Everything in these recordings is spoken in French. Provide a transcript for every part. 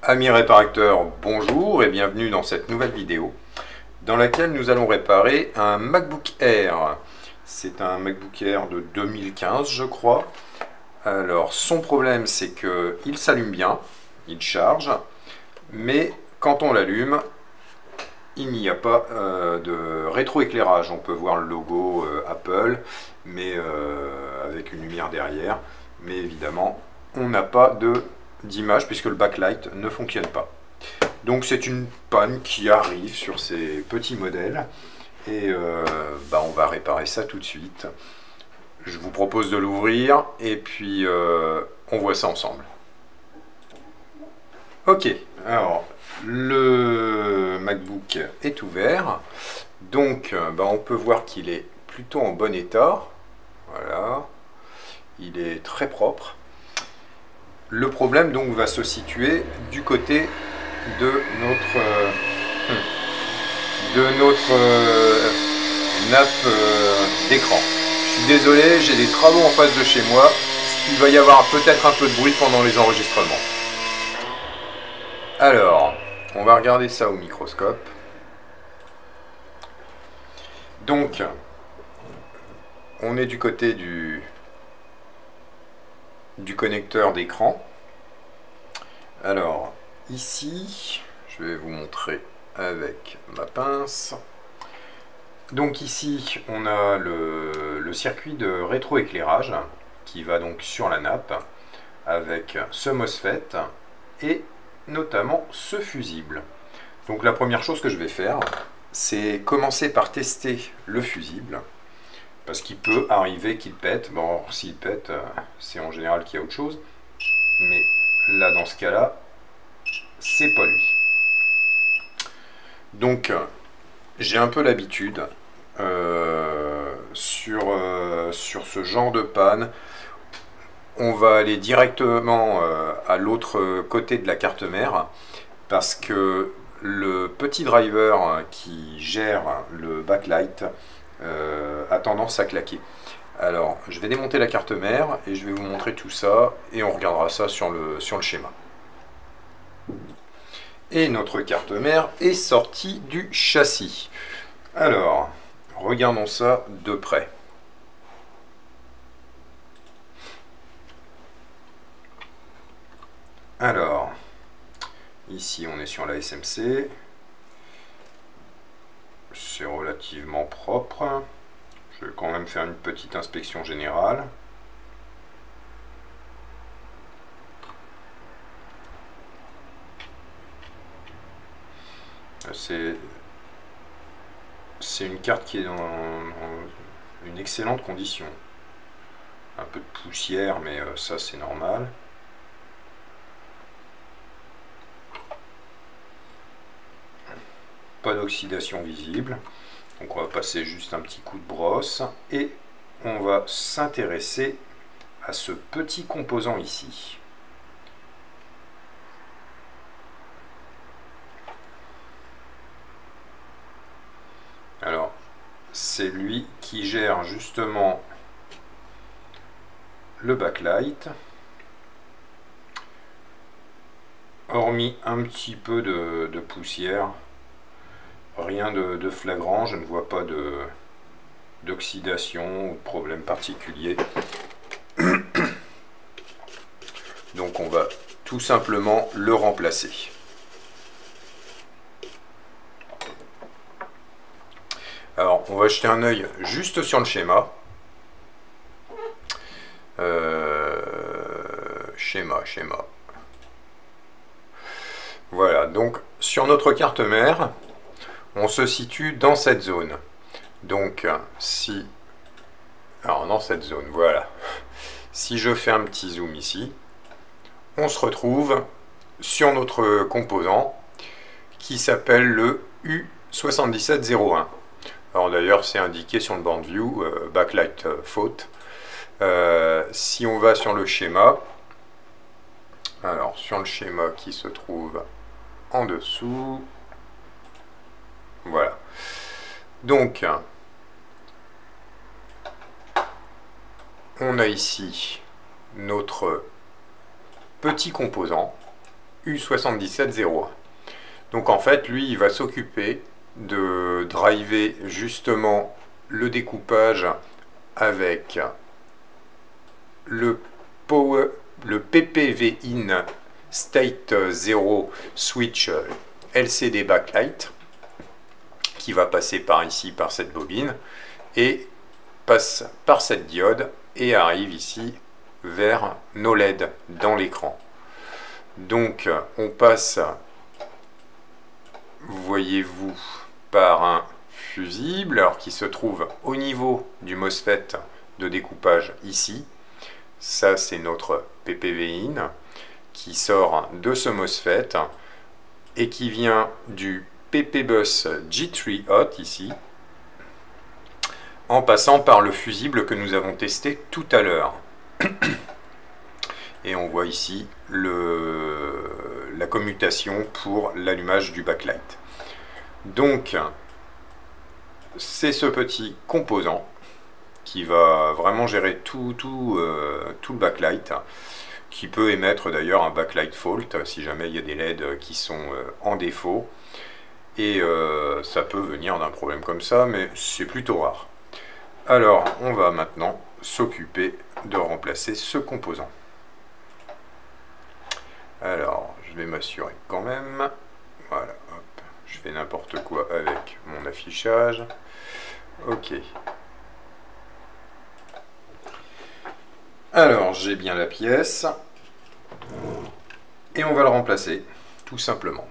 Amis réparateurs, bonjour et bienvenue dans cette nouvelle vidéo dans laquelle nous allons réparer un MacBook Air. C'est un MacBook Air de 2015 je crois. Alors son problème c'est qu'il s'allume bien, il charge, mais quand on l'allume, il n'y a pas de rétroéclairage. On peut voir le logo Apple, mais avec une lumière derrière. Mais évidemment, on n'a pas d'image puisque le backlight ne fonctionne pas. Donc c'est une panne qui arrive sur ces petits modèles. Et on va réparer ça tout de suite. Je vous propose de l'ouvrir et puis on voit ça ensemble. Ok, alors le MacBook est ouvert, donc on peut voir qu'il est plutôt en bon état. Voilà, il est très propre. Le problème donc va se situer du côté de notre nappe d'écran. Je suis désolé, j'ai des travaux en face de chez moi. Il va y avoir peut-être un peu de bruit pendant les enregistrements. Alors, on va regarder ça au microscope. Donc, on est du côté du connecteur d'écran. Alors, ici, je vais vous montrer avec ma pince. Donc ici, on a le circuit de rétroéclairage qui va donc sur la nappe avec ce MOSFET et notamment ce fusible. Donc la première chose que je vais faire, c'est commencer par tester le fusible, parce qu'il peut arriver qu'il pète. Bon, s'il pète, c'est en général qu'il y a autre chose, mais là dans ce cas-là, c'est pas lui. Donc j'ai un peu l'habitude sur ce genre de panne. On va aller directement à l'autre côté de la carte mère parce que le petit driver qui gère le backlight a tendance à claquer. Alors, je vais démonter la carte mère et je vais vous montrer tout ça et on regardera ça sur le schéma. Et notre carte mère est sortie du châssis. Alors, regardons ça de près. Alors, ici on est sur la SMC, c'est relativement propre. Je vais quand même faire une petite inspection générale. C'est une carte qui est dans une excellente condition. Un peu de poussière, mais ça c'est normal. Pas d'oxydation visible, donc on va passer juste un petit coup de brosse et on va s'intéresser à ce petit composant ici. Alors c'est lui qui gère justement le backlight, hormis un petit peu de poussière. Rien de flagrant, je ne vois pas d'oxydation ou de problème particulier. Donc on va tout simplement le remplacer. Alors on va jeter un œil juste sur le schéma. Schéma. Voilà, donc sur notre carte mère, on se situe dans cette zone. Donc, alors dans cette zone, voilà. Si je fais un petit zoom ici, on se retrouve sur notre composant qui s'appelle le U7701. Alors d'ailleurs, c'est indiqué sur le board view, backlight fault. Si on va sur le schéma, alors sur le schéma qui se trouve en dessous, voilà. Donc, on a ici notre petit composant U7701. Donc en fait, lui, il va s'occuper de driver justement le découpage avec le PPV-in State 0 Switch LCD Backlight qui va passer par ici, par cette bobine, et passe par cette diode et arrive ici vers nos LED dans l'écran. Donc on passe, voyez-vous, par un fusible alors, qui se trouve au niveau du MOSFET de découpage ici. Ça c'est notre PPV-in qui sort de ce MOSFET et qui vient du PPBus G3 Hot ici, en passant par le fusible que nous avons testé tout à l'heure. Et on voit ici la commutation pour l'allumage du backlight. Donc, c'est ce petit composant qui va vraiment gérer tout le backlight, qui peut émettre d'ailleurs un backlight fault si jamais il y a des LED qui sont en défaut. Et ça peut venir d'un problème comme ça, mais c'est plutôt rare. Alors, on va maintenant s'occuper de remplacer ce composant. Alors, je vais m'assurer quand même. Voilà, hop, je fais n'importe quoi avec mon affichage. Ok. Alors, j'ai bien la pièce. Et on va le remplacer, tout simplement.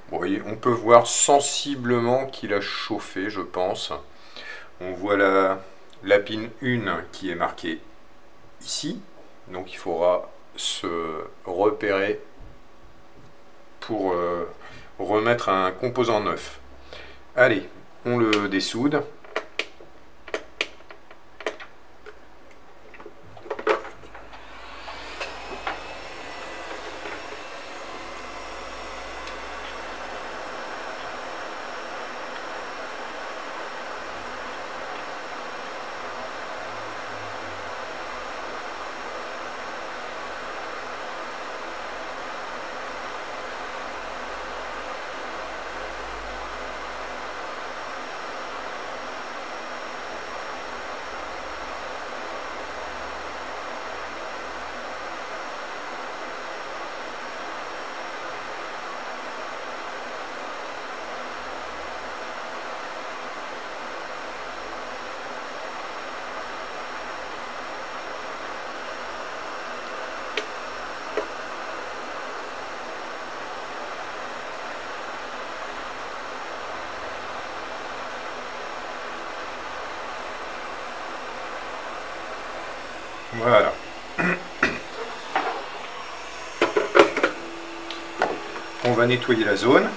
Vous voyez, on peut voir sensiblement qu'il a chauffé, je pense. On voit la pin 1 qui est marquée ici. Donc il faudra se repérer pour remettre un composant neuf. Allez, on le dessoude. Voilà. On va nettoyer la zone.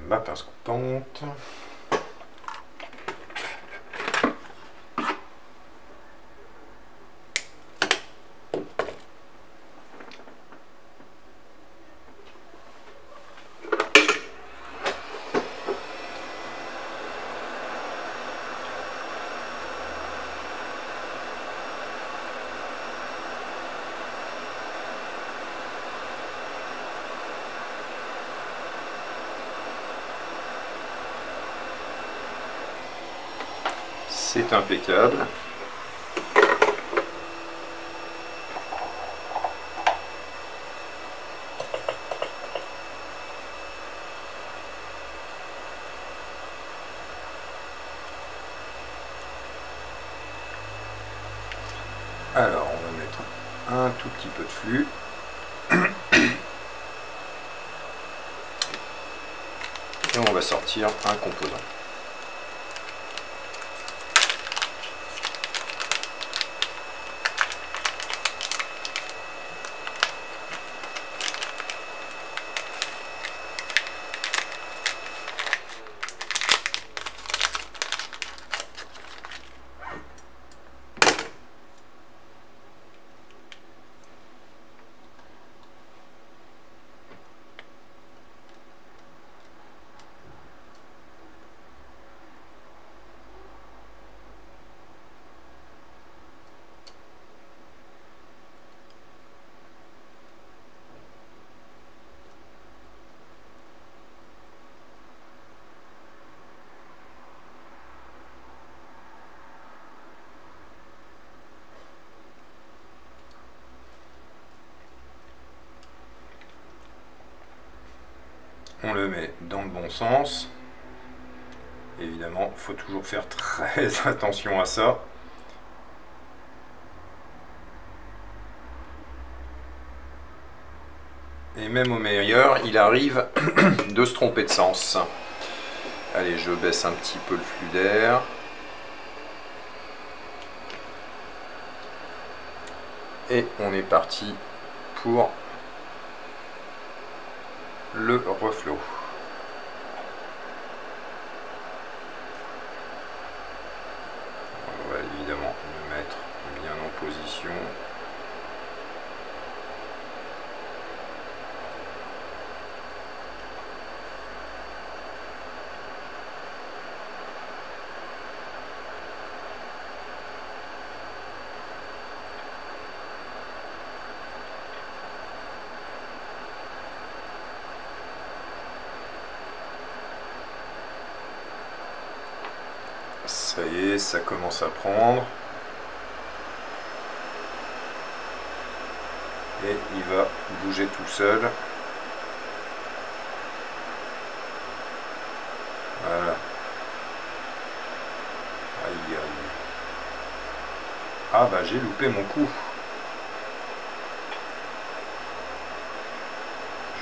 Ma pince coupante. C'est impeccable. Alors, on va mettre un tout petit peu de flux. Et on va sortir un composant. On le met dans le bon sens. Évidemment, il faut toujours faire très attention à ça. Et même au meilleur, il arrive de se tromper de sens. Allez, je baisse un petit peu le flux d'air. Et on est parti pour le reflot. On va évidemment le mettre bien en position. Ça y est, ça commence à prendre. Et il va bouger tout seul. Voilà. Aïe, aïe. Ah bah j'ai loupé mon coup.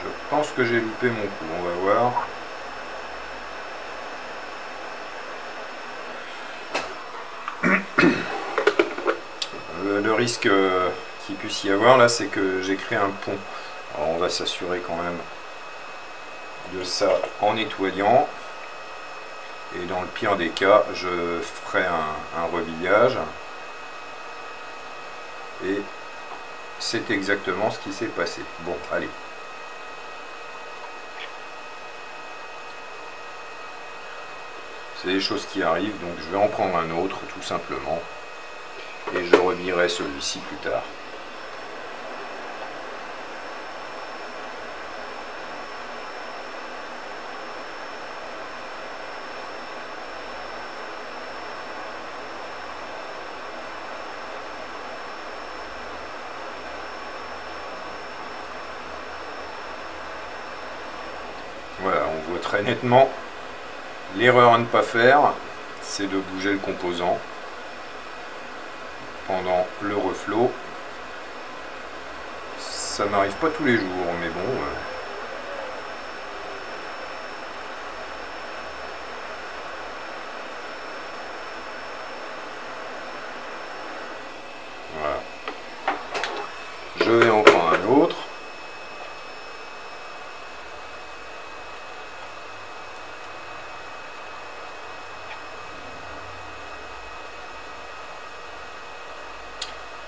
Je pense que j'ai loupé mon coup, on va voir. Le risque qu'il puisse y avoir là, c'est que j'ai créé un pont. Alors on va s'assurer quand même de ça en nettoyant. Et dans le pire des cas, je ferai un rebillage. Et c'est exactement ce qui s'est passé. Bon, allez. C'est des choses qui arrivent, donc je vais en prendre un autre tout simplement. Et je revirerai celui-ci plus tard. Voilà, on voit très nettement l'erreur à ne pas faire, c'est de bouger le composant pendant le reflot. Ça m'arrive pas tous les jours, mais bon. Voilà. Je vais en prendre un autre.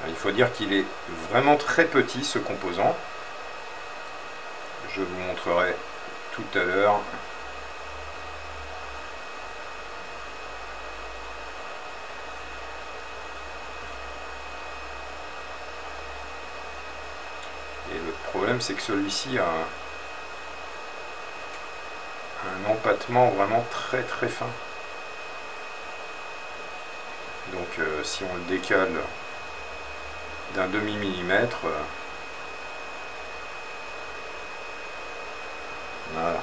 Il faut dire qu'il est vraiment très petit ce composant. Je vous montrerai tout à l'heure. Et le problème c'est que celui-ci a un empattement vraiment très très fin. Donc si on le décale d'un demi-millimètre, voilà.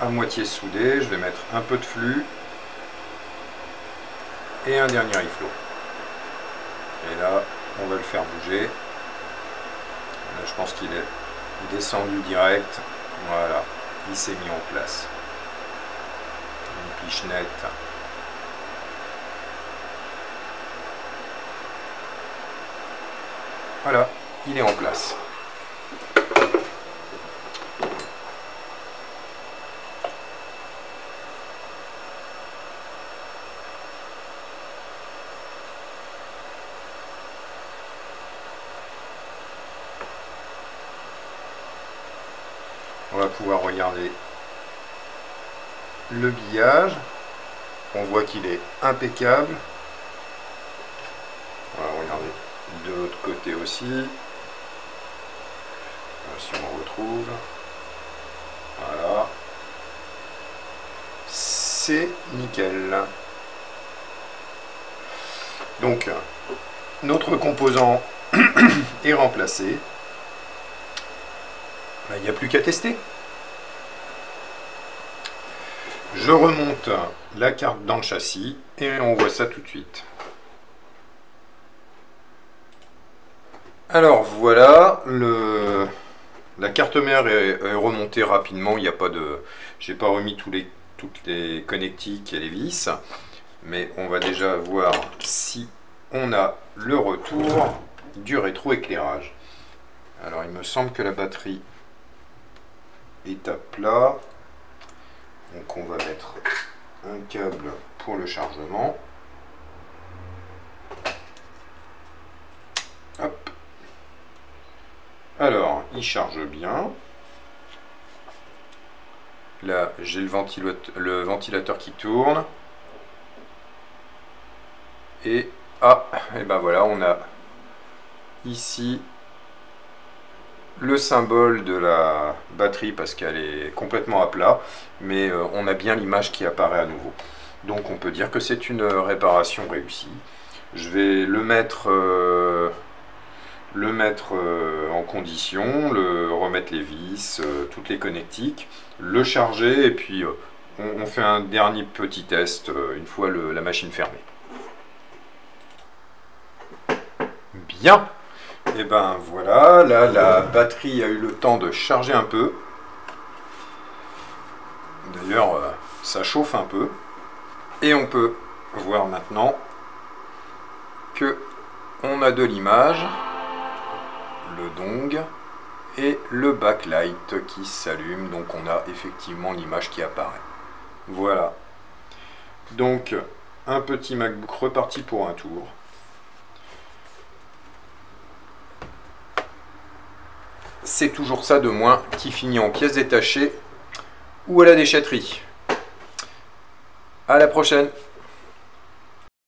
à moitié soudé. Je vais mettre un peu de flux et un dernier iflot. Et là, on va le faire bouger. Là, je pense qu'il est descendu direct. Voilà, il s'est mis en place. Une pichenette. Voilà, il est en place. On va pouvoir regarder le biillage. On voit qu'il est impeccable. On va regarder de l'autre côté aussi. Si on retrouve. Voilà. C'est nickel. Donc, notre composant est remplacé. Il n'y a plus qu'à tester. Je remonte la carte dans le châssis et on voit ça tout de suite. Alors voilà, la carte mère est remontée rapidement. Il n'y a pas de, j'ai pas remis toutes les connectiques et les vis, mais on va déjà voir si on a le retour du rétroéclairage. Alors il me semble que la batterie est à plat, donc on va mettre un câble pour le chargement. Hop. Alors il charge bien. Là j'ai le ventilateur qui tourne et ben voilà, on a ici le symbole de la batterie parce qu'elle est complètement à plat, mais on a bien l'image qui apparaît à nouveau. Donc on peut dire que c'est une réparation réussie. Je vais le mettre en condition, remettre les vis, toutes les connectiques, le charger et puis on fait un dernier petit test une fois la machine fermée. Bien. Et ben voilà, là la batterie a eu le temps de charger un peu. D'ailleurs, ça chauffe un peu. Et on peut voir maintenant que on a de l'image, le dong et le backlight qui s'allume. Donc on a effectivement l'image qui apparaît. Voilà. Donc un petit MacBook reparti pour un tour. C'est toujours ça de moins qui finit en pièces détachées ou à la déchetterie. À la prochaine!